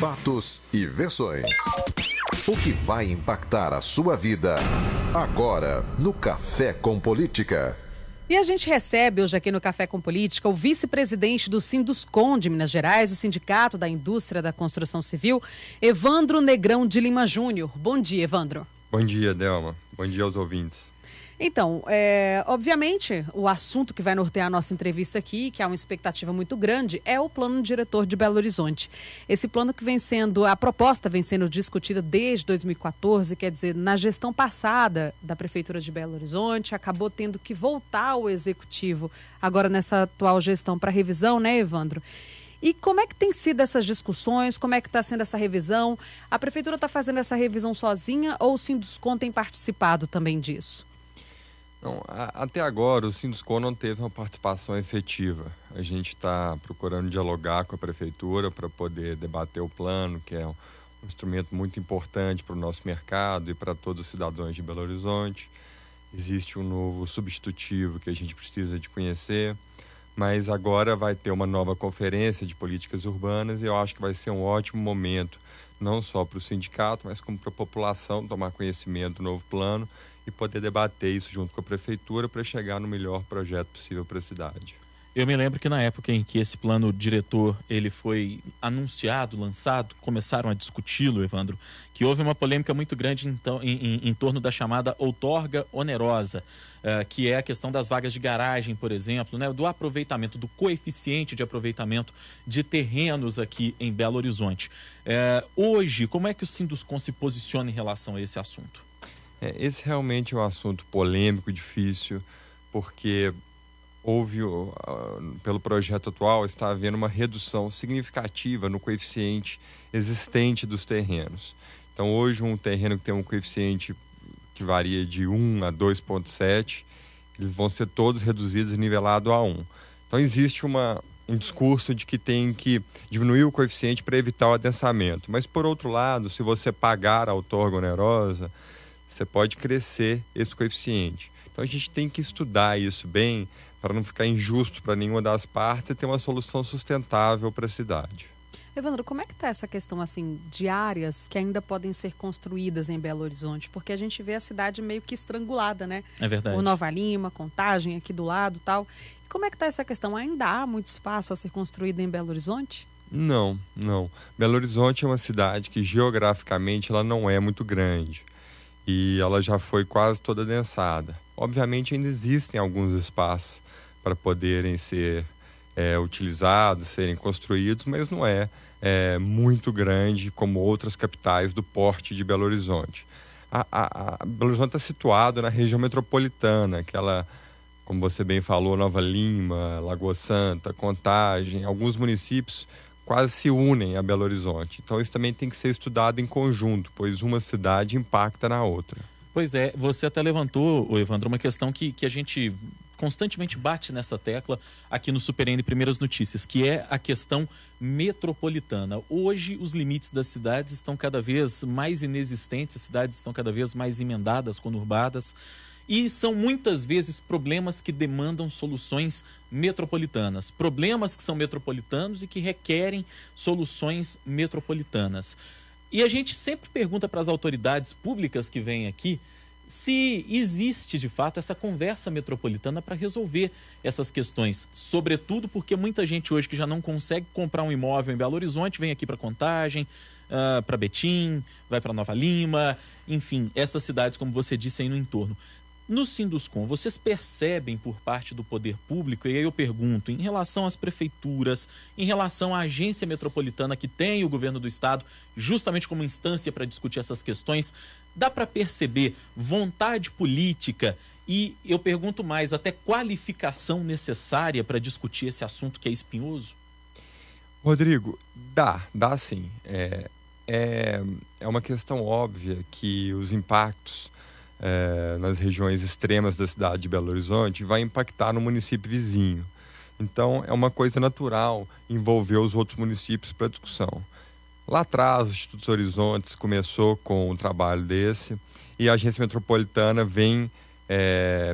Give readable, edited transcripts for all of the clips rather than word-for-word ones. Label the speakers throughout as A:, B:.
A: Fatos e versões. O que vai impactar a sua vida agora no Café com Política.
B: E a gente recebe hoje aqui no Café com Política o vice-presidente do Sinduscon de Minas Gerais, o Sindicato da Indústria da Construção Civil, Evandro Negrão de Lima Júnior. Bom dia, Evandro.
C: Bom dia, Delma. Bom dia aos ouvintes.
B: Então, obviamente, o assunto que vai nortear a nossa entrevista aqui, que há uma expectativa muito grande, é o plano diretor de Belo Horizonte. Esse plano que a proposta vem sendo discutida desde 2014, quer dizer, na gestão passada da Prefeitura de Belo Horizonte, acabou tendo que voltar ao Executivo, agora nessa atual gestão, para revisão, né, Evandro? E como é que tem sido essas discussões? Como é que está sendo essa revisão? A Prefeitura está fazendo essa revisão sozinha ou o Sinduscon tem participado também disso?
C: Não, até agora o Sinduscon não teve uma participação efetiva. A gente está procurando dialogar com a Prefeitura para poder debater o plano, que é um instrumento muito importante para o nosso mercado e para todos os cidadãos de Belo Horizonte. Existe um novo substitutivo que a gente precisa de conhecer, mas agora vai ter uma nova conferência de políticas urbanas e eu acho que vai ser um ótimo momento, não só para o sindicato, mas como para a população tomar conhecimento do novo plano e poder debater isso junto com a Prefeitura para chegar no melhor projeto possível para a cidade.
D: Eu me lembro que na época em que esse plano diretor ele foi anunciado, lançado, começaram a discuti-lo, Evandro, que houve uma polêmica muito grande em torno da chamada outorga onerosa, que é a questão das vagas de garagem, por exemplo, né, do aproveitamento, do coeficiente de aproveitamento de terrenos aqui em Belo Horizonte. Hoje, como é que o Sinduscon se posiciona em relação a esse assunto?
C: Esse realmente é um assunto polêmico, difícil, porque pelo projeto atual, está havendo uma redução significativa no coeficiente existente dos terrenos. Então, hoje, um terreno que tem um coeficiente que varia de 1 a 2,7, eles vão ser todos reduzidos e nivelados a 1. Então, existe um discurso de que tem que diminuir o coeficiente para evitar o adensamento. Mas, por outro lado, se você pagar a outorga onerosa, você pode crescer esse coeficiente. Então, a gente tem que estudar isso bem para não ficar injusto para nenhuma das partes e ter uma solução sustentável para a cidade.
B: Evandro, como é que está essa questão assim, de áreas que ainda podem ser construídas em Belo Horizonte? Porque a gente vê a cidade meio que estrangulada, né?
D: É verdade.
B: O Nova Lima, Contagem aqui do lado e tal. E como é que está essa questão? Ainda há muito espaço a ser construído em Belo Horizonte?
C: Não. Belo Horizonte é uma cidade que geograficamente ela não é muito grande. E ela já foi quase toda densada. Obviamente ainda existem alguns espaços para poderem ser utilizados, serem construídos, mas não é muito grande como outras capitais do porte de Belo Horizonte. Belo Horizonte está situado na região metropolitana, aquela, como você bem falou, Nova Lima, Lagoa Santa, Contagem, alguns municípios quase se unem a Belo Horizonte. Então isso também tem que ser estudado em conjunto, pois uma cidade impacta na outra.
D: Pois é, você até levantou, Evandro, uma questão que a gente constantemente bate nessa tecla aqui no Super N Primeiras Notícias, que é a questão metropolitana. Hoje os limites das cidades estão cada vez mais inexistentes, as cidades estão cada vez mais emendadas, conurbadas, e são muitas vezes problemas que demandam soluções metropolitanas. Problemas que são metropolitanos e que requerem soluções metropolitanas. E a gente sempre pergunta para as autoridades públicas que vêm aqui se existe, de fato, essa conversa metropolitana para resolver essas questões. Sobretudo porque muita gente hoje que já não consegue comprar um imóvel em Belo Horizonte vem aqui para Contagem, para Betim, vai para Nova Lima, enfim, essas cidades, como você disse, aí no entorno. No Sinduscon, vocês percebem por parte do poder público, e aí eu pergunto, em relação às prefeituras, em relação à agência metropolitana que tem o governo do estado, justamente como instância para discutir essas questões, dá para perceber vontade política e, eu pergunto mais, até qualificação necessária para discutir esse assunto que é espinhoso?
C: Rodrigo, dá sim. É uma questão óbvia que os impactos nas regiões extremas da cidade de Belo Horizonte vai impactar no município vizinho. Então, é uma coisa natural envolver os outros municípios para discussão. Lá atrás, o Instituto Horizontes começou com um trabalho desse e a Agência Metropolitana vem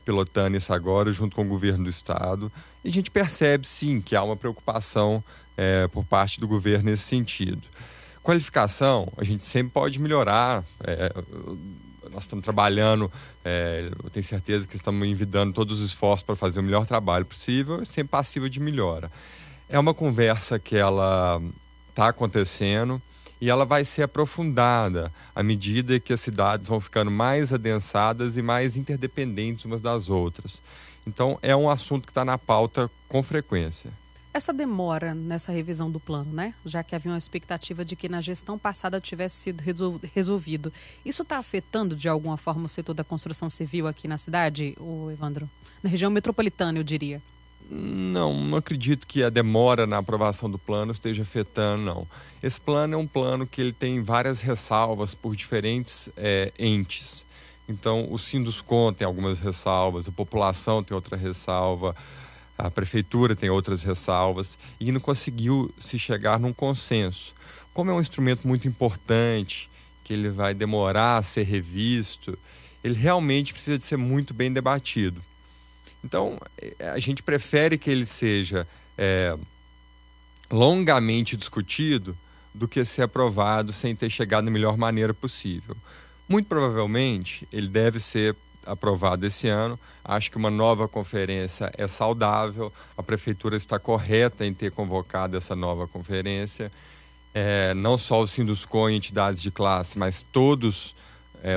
C: pilotando isso agora junto com o governo do estado. E a gente percebe, sim, que há uma preocupação por parte do governo nesse sentido. Qualificação, a gente sempre pode melhorar. Nós estamos trabalhando, eu tenho certeza que estamos envidando todos os esforços para fazer o melhor trabalho possível, sempre passível de melhora. É uma conversa que ela está acontecendo e ela vai ser aprofundada à medida que as cidades vão ficando mais adensadas e mais interdependentes umas das outras. Então, é um assunto que está na pauta com frequência.
B: Essa demora nessa revisão do plano, né? Já que havia uma expectativa de que na gestão passada tivesse sido resolvido. Isso está afetando de alguma forma o setor da construção civil aqui na cidade, Evandro? Na região metropolitana, eu diria.
C: Não acredito que a demora na aprovação do plano esteja afetando, não. Esse plano é um plano que ele tem várias ressalvas por diferentes entes. Então, o Sinduscon tem algumas ressalvas, a população tem outra ressalva, a prefeitura tem outras ressalvas e não conseguiu se chegar num consenso. Como é um instrumento muito importante, que ele vai demorar a ser revisto, ele realmente precisa de ser muito bem debatido. Então, a gente prefere que ele seja longamente discutido do que ser aprovado sem ter chegado da melhor maneira possível. Muito provavelmente, ele deve ser aprovado esse ano. Acho que uma nova conferência é saudável. A prefeitura está correta em ter convocado essa nova conferência. Não só o Sinduscon e entidades de classe, mas todos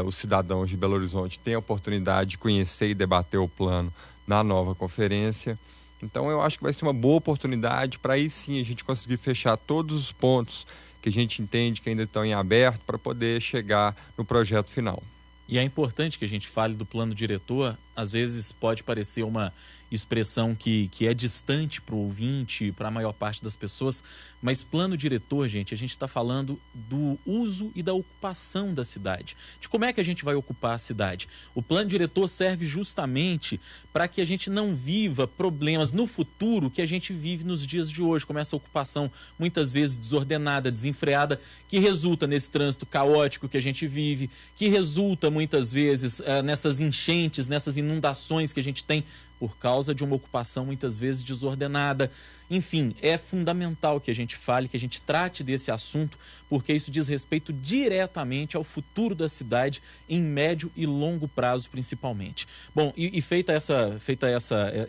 C: os cidadãos de Belo Horizonte têm a oportunidade de conhecer e debater o plano na nova conferência. Então, eu acho que vai ser uma boa oportunidade para aí sim a gente conseguir fechar todos os pontos que a gente entende que ainda estão em aberto para poder chegar no projeto final.
D: E é importante que a gente fale do plano diretor. Às vezes pode parecer uma expressão que é distante para o ouvinte, para a maior parte das pessoas, mas plano diretor, gente, a gente está falando do uso e da ocupação da cidade, de como é que a gente vai ocupar a cidade. O plano diretor serve justamente para que a gente não viva problemas no futuro que a gente vive nos dias de hoje, como essa ocupação muitas vezes desordenada, desenfreada, que resulta nesse trânsito caótico que a gente vive, que resulta muitas vezes nessas enchentes, nessas inundações que a gente tem por causa de uma ocupação muitas vezes desordenada. Enfim, é fundamental que a gente fale, que a gente trate desse assunto, porque isso diz respeito diretamente ao futuro da cidade em médio e longo prazo, principalmente. Bom, e feito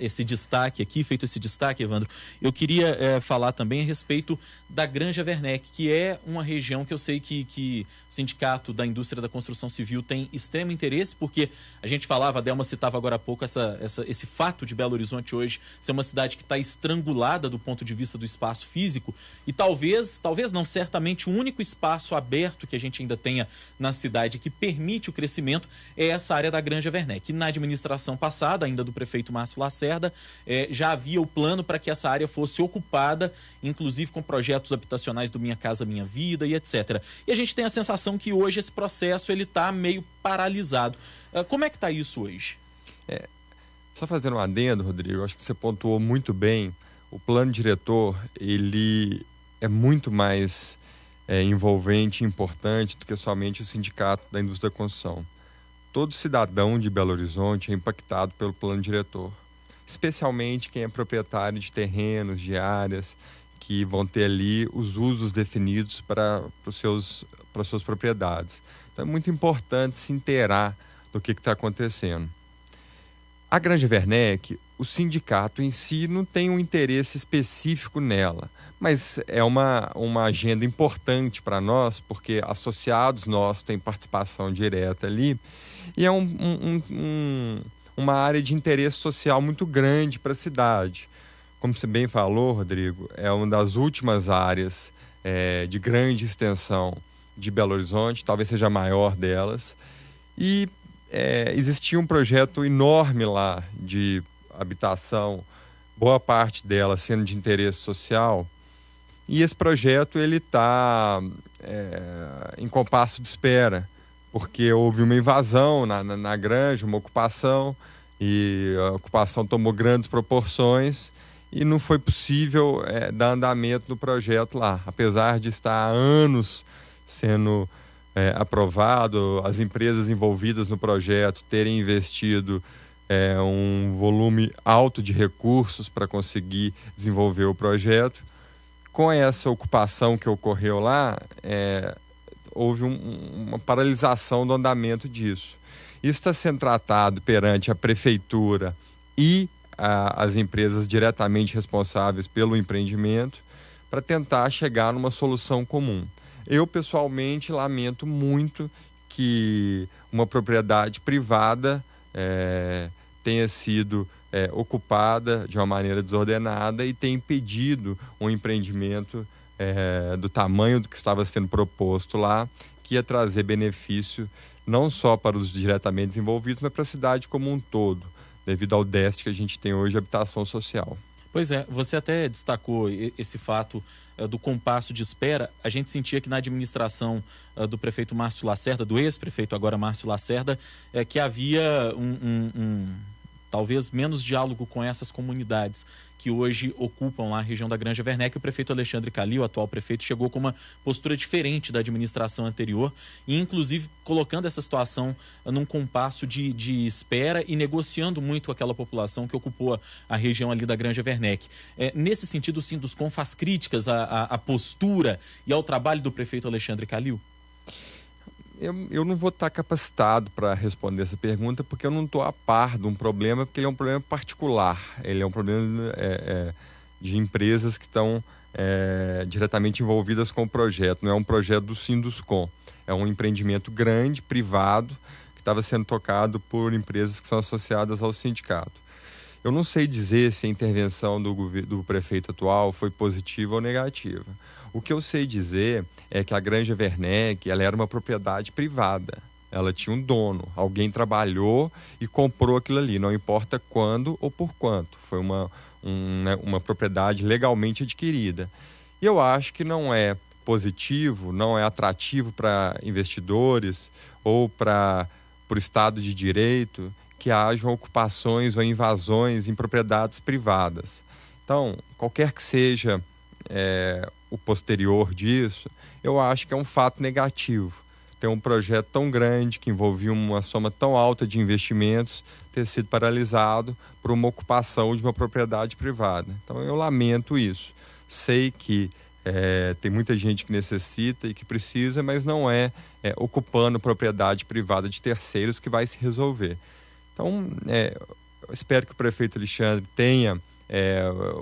D: esse destaque, Evandro, eu queria falar também a respeito da Granja Werneck, que é uma região que eu sei que o Sindicato da Indústria da Construção Civil tem extremo interesse, porque a gente falava, a Delma citava agora há pouco esse fato de Belo Horizonte hoje ser uma cidade que está estrangulada do ponto de vista do espaço físico, e talvez não, certamente o único espaço aberto que a gente ainda tenha na cidade que permite o crescimento é essa área da Granja Werneck. E na administração passada, ainda do prefeito Márcio Lacerda, já havia o plano para que essa área fosse ocupada, inclusive com projetos habitacionais do Minha Casa Minha Vida e etc. E a gente tem a sensação que hoje esse processo está meio paralisado. Como é que está isso hoje?
C: Só fazendo um adendo, Rodrigo, acho que você pontuou muito bem. O plano diretor, ele é muito mais envolvente e importante do que somente o Sindicato da Indústria da Construção. Todo cidadão de Belo Horizonte é impactado pelo plano diretor, especialmente quem é proprietário de terrenos, de áreas, que vão ter ali os usos definidos para as suas propriedades. Então é muito importante se inteirar do que está acontecendo. A Granja Werneck, o sindicato em si não tem um interesse específico nela, mas é uma agenda importante para nós, porque associados nossos têm participação direta ali, e é uma área de interesse social muito grande para a cidade. Como você bem falou, Rodrigo, é uma das últimas áreas de grande extensão de Belo Horizonte, talvez seja a maior delas, e existia um projeto enorme lá de habitação, boa parte dela sendo de interesse social, e esse projeto ele está em compasso de espera, porque houve uma invasão na granja, uma ocupação, e a ocupação tomou grandes proporções e não foi possível dar andamento no projeto lá, apesar de estar há anos sendo aprovado, as empresas envolvidas no projeto terem investido um volume alto de recursos para conseguir desenvolver o projeto. com essa ocupação que ocorreu lá, houve uma paralisação do andamento disso. Isso está sendo tratado perante a prefeitura e as empresas diretamente responsáveis pelo empreendimento para tentar chegar numa solução comum. Eu, pessoalmente, lamento muito que uma propriedade privada tenha sido ocupada de uma maneira desordenada e tenha impedido um empreendimento do tamanho do que estava sendo proposto lá, que ia trazer benefício não só para os diretamente envolvidos, mas para a cidade como um todo, devido ao déficit que a gente tem hoje de habitação social.
D: Pois é, você até destacou esse fato do compasso de espera. A gente sentia que na administração do prefeito Márcio Lacerda, do ex-prefeito agora Márcio Lacerda, que havia talvez menos diálogo com essas comunidades que hoje ocupam lá a região da Granja Werneck. O prefeito Alexandre Calil, o atual prefeito, chegou com uma postura diferente da administração anterior e inclusive colocando essa situação num compasso de espera e negociando muito com aquela população que ocupou a região ali da Granja Werneck. Nesse sentido, o Sinduscom faz críticas à postura e ao trabalho do prefeito Alexandre Calil?
C: Eu não vou estar capacitado para responder essa pergunta, porque eu não estou a par de um problema, porque ele é um problema particular. Ele é um problema de empresas que estão diretamente envolvidas com o projeto. Não é um projeto do Sinduscom. É um empreendimento grande, privado, que estava sendo tocado por empresas que são associadas ao sindicato. Eu não sei dizer se a intervenção do prefeito atual foi positiva ou negativa. O que eu sei dizer é que a Granja Werneck, ela era uma propriedade privada. Ela tinha um dono, alguém trabalhou e comprou aquilo ali, não importa quando ou por quanto. Foi uma propriedade legalmente adquirida. E eu acho que não é positivo, não é atrativo para investidores ou para o Estado de Direito que hajam ocupações ou invasões em propriedades privadas. Então, qualquer que seja o posterior disso, eu acho que é um fato negativo. Ter um projeto tão grande, que envolvia uma soma tão alta de investimentos, ter sido paralisado por uma ocupação de uma propriedade privada. Então, eu lamento isso. Sei que tem muita gente que necessita e que precisa, mas não é ocupando propriedade privada de terceiros que vai se resolver. Então, eu espero que o prefeito Alexandre tenha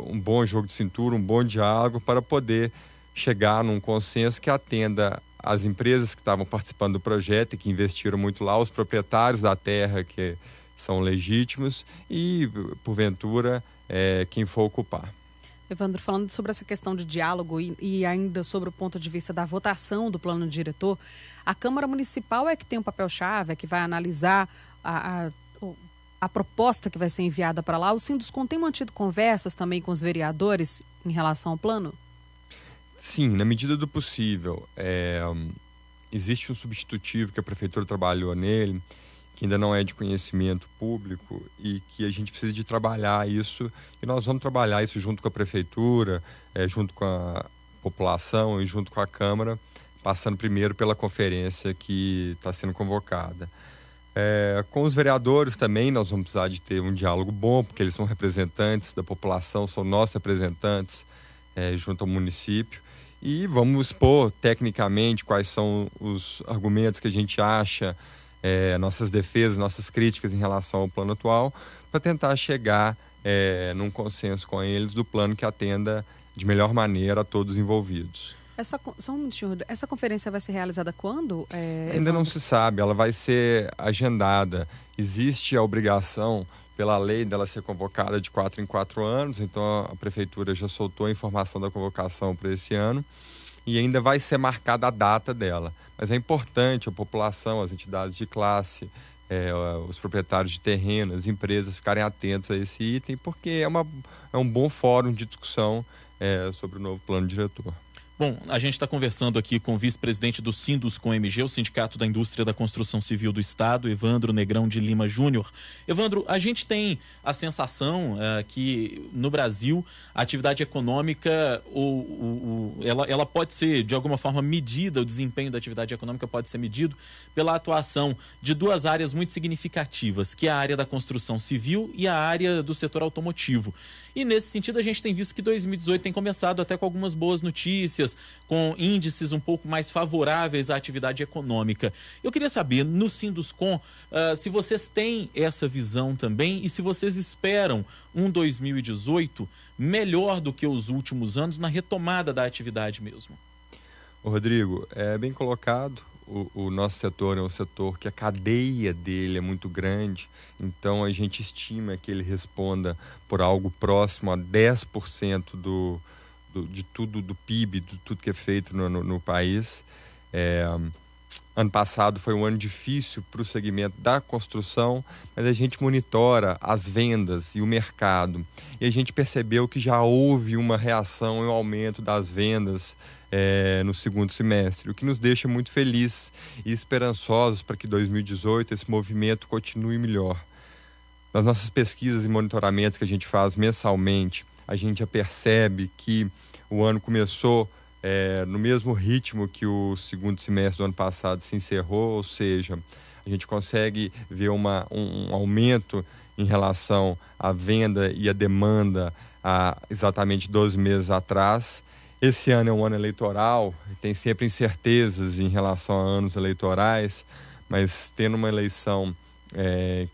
C: um bom jogo de cintura, um bom diálogo para poder chegar num consenso que atenda as empresas que estavam participando do projeto e que investiram muito lá, os proprietários da terra que são legítimos e, porventura, quem for ocupar.
B: Evandro, falando sobre essa questão de diálogo e ainda sobre o ponto de vista da votação do plano diretor, a Câmara Municipal é que tem um papel-chave, é que vai analisar a proposta que vai ser enviada para lá. O Sinduscom tem mantido conversas também com os vereadores em relação ao plano?
C: Sim, na medida do possível. Existe um substitutivo que a Prefeitura trabalhou nele, que ainda não é de conhecimento público e que a gente precisa de trabalhar isso. E nós vamos trabalhar isso junto com a Prefeitura, junto com a população e junto com a Câmara, passando primeiro pela conferência que está sendo convocada. Com os vereadores também nós vamos precisar de ter um diálogo bom, porque eles são representantes da população, são nossos representantes junto ao município. E vamos expor tecnicamente quais são os argumentos que a gente acha, nossas defesas, nossas críticas em relação ao plano atual, para tentar chegar num consenso com eles do plano que atenda de melhor maneira a todos os envolvidos.
B: Só um minutinho, essa conferência vai ser realizada quando?
C: Ainda não se sabe, ela vai ser agendada. Existe a obrigação, pela lei, dela ser convocada de 4 em 4 anos, então a Prefeitura já soltou a informação da convocação para esse ano e ainda vai ser marcada a data dela. Mas é importante a população, as entidades de classe, os proprietários de terreno, as empresas ficarem atentos a esse item, porque é um bom fórum de discussão sobre o novo plano diretor.
D: Bom, a gente está conversando aqui com o vice-presidente do Sinduscon-MG, o Sindicato da Indústria da Construção Civil do Estado, Evandro Negrão de Lima Júnior. Evandro, a gente tem a sensação que no Brasil a atividade econômica, ela pode ser de alguma forma medida, o desempenho da atividade econômica pode ser medido pela atuação de duas áreas muito significativas, que é a área da construção civil e a área do setor automotivo. E nesse sentido a gente tem visto que 2018 tem começado até com algumas boas notícias, com índices um pouco mais favoráveis à atividade econômica. Eu queria saber, no Sinduscon, se vocês têm essa visão também e se vocês esperam um 2018 melhor do que os últimos anos na retomada da atividade mesmo.
C: Rodrigo, é bem colocado. O nosso setor é um setor que a cadeia dele é muito grande, então a gente estima que ele responda por algo próximo a 10% de tudo do PIB, de tudo que é feito no país. Ano passado foi um ano difícil para o segmento da construção, mas a gente monitora as vendas e o mercado. E a gente percebeu que já houve uma reação e um aumento das vendas no segundo semestre, o que nos deixa muito felizes e esperançosos para que 2018 esse movimento continue melhor. Nas nossas pesquisas e monitoramentos que a gente faz mensalmente, a gente já percebe que o ano começou no mesmo ritmo que o segundo semestre do ano passado se encerrou, ou seja, a gente consegue ver um aumento em relação à venda e à demanda há exatamente 12 meses atrás. Esse ano é um ano eleitoral, tem sempre incertezas em relação a anos eleitorais, mas tendo uma eleição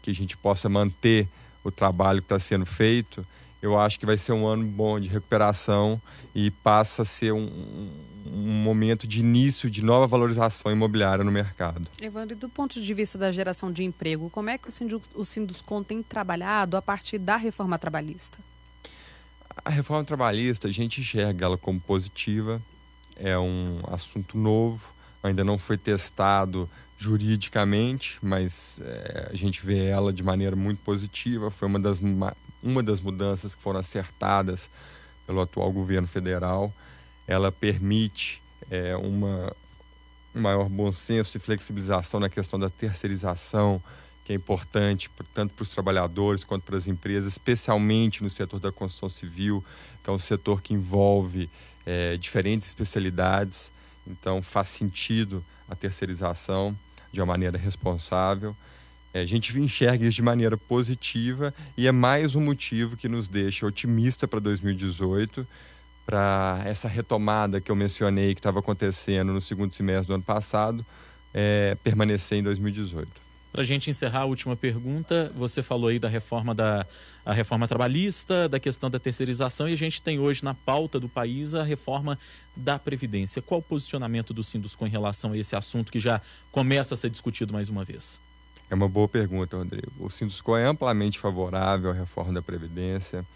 C: que a gente possa manter o trabalho que está sendo feito, eu acho que vai ser um ano bom de recuperação e passa a ser um momento de início de nova valorização imobiliária no mercado.
B: Evandro, e do ponto de vista da geração de emprego, como é que o Sinduscon tem trabalhado a partir da reforma trabalhista?
C: A reforma trabalhista, a gente enxerga ela como positiva, é um assunto novo, ainda não foi testado juridicamente, mas a gente vê ela de maneira muito positiva. Foi uma das mudanças que foram acertadas pelo atual governo federal. Ela permite um maior bom senso e flexibilização na questão da terceirização, que é importante tanto para os trabalhadores quanto para as empresas, especialmente no setor da construção civil, que é um setor que envolve diferentes especialidades. Então faz sentido a terceirização de uma maneira responsável. A gente enxerga isso de maneira positiva e é mais um motivo que nos deixa otimista para 2018, para essa retomada que eu mencionei que estava acontecendo no segundo semestre do ano passado, permanecer em 2018.
D: Para a gente encerrar a última pergunta, você falou aí da reforma a reforma trabalhista, da questão da terceirização, e a gente tem hoje na pauta do país a reforma da Previdência. Qual o posicionamento do Sinduscon em relação a esse assunto que já começa a ser discutido mais uma vez?
C: É uma boa pergunta, Rodrigo. O Sinduscon é amplamente favorável à reforma da Previdência.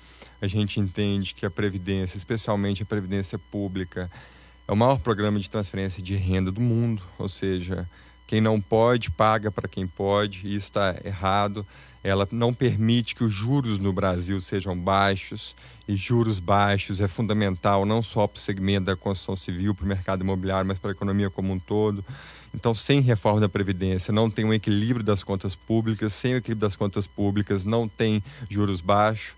C: A gente entende que a Previdência, especialmente a Previdência Pública, é o maior programa de transferência de renda do mundo, ou seja, quem não pode, paga para quem pode, e isso está errado. Ela não permite que os juros no Brasil sejam baixos, e juros baixos é fundamental não só para o segmento da construção civil, para o mercado imobiliário, mas para a economia como um todo. Então, sem reforma da Previdência, não tem um equilíbrio das contas públicas, sem o equilíbrio das contas públicas, não tem juros baixos,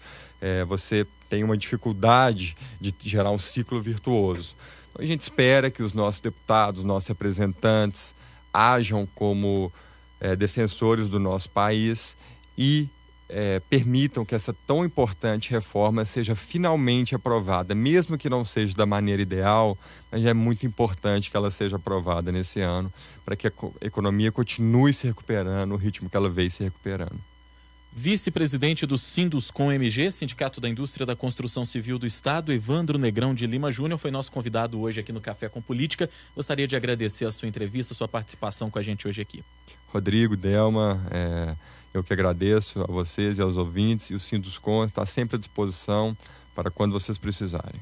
C: você tem uma dificuldade de gerar um ciclo virtuoso. Então, a gente espera que os nossos deputados, os nossos representantes, ajam como defensores do nosso país e permitam que essa tão importante reforma seja finalmente aprovada, mesmo que não seja da maneira ideal, mas é muito importante que ela seja aprovada nesse ano, para que a economia continue se recuperando no ritmo que ela veio se recuperando.
D: Vice-presidente do Sinduscon-MG, Sindicato da Indústria da Construção Civil do Estado, Evandro Negrão de Lima Júnior, foi nosso convidado hoje aqui no Café com Política. Gostaria de agradecer a sua entrevista, a sua participação com a gente hoje aqui.
C: Rodrigo, Delma, eu que agradeço a vocês e aos ouvintes, e o Sinduscon está sempre à disposição para quando vocês precisarem.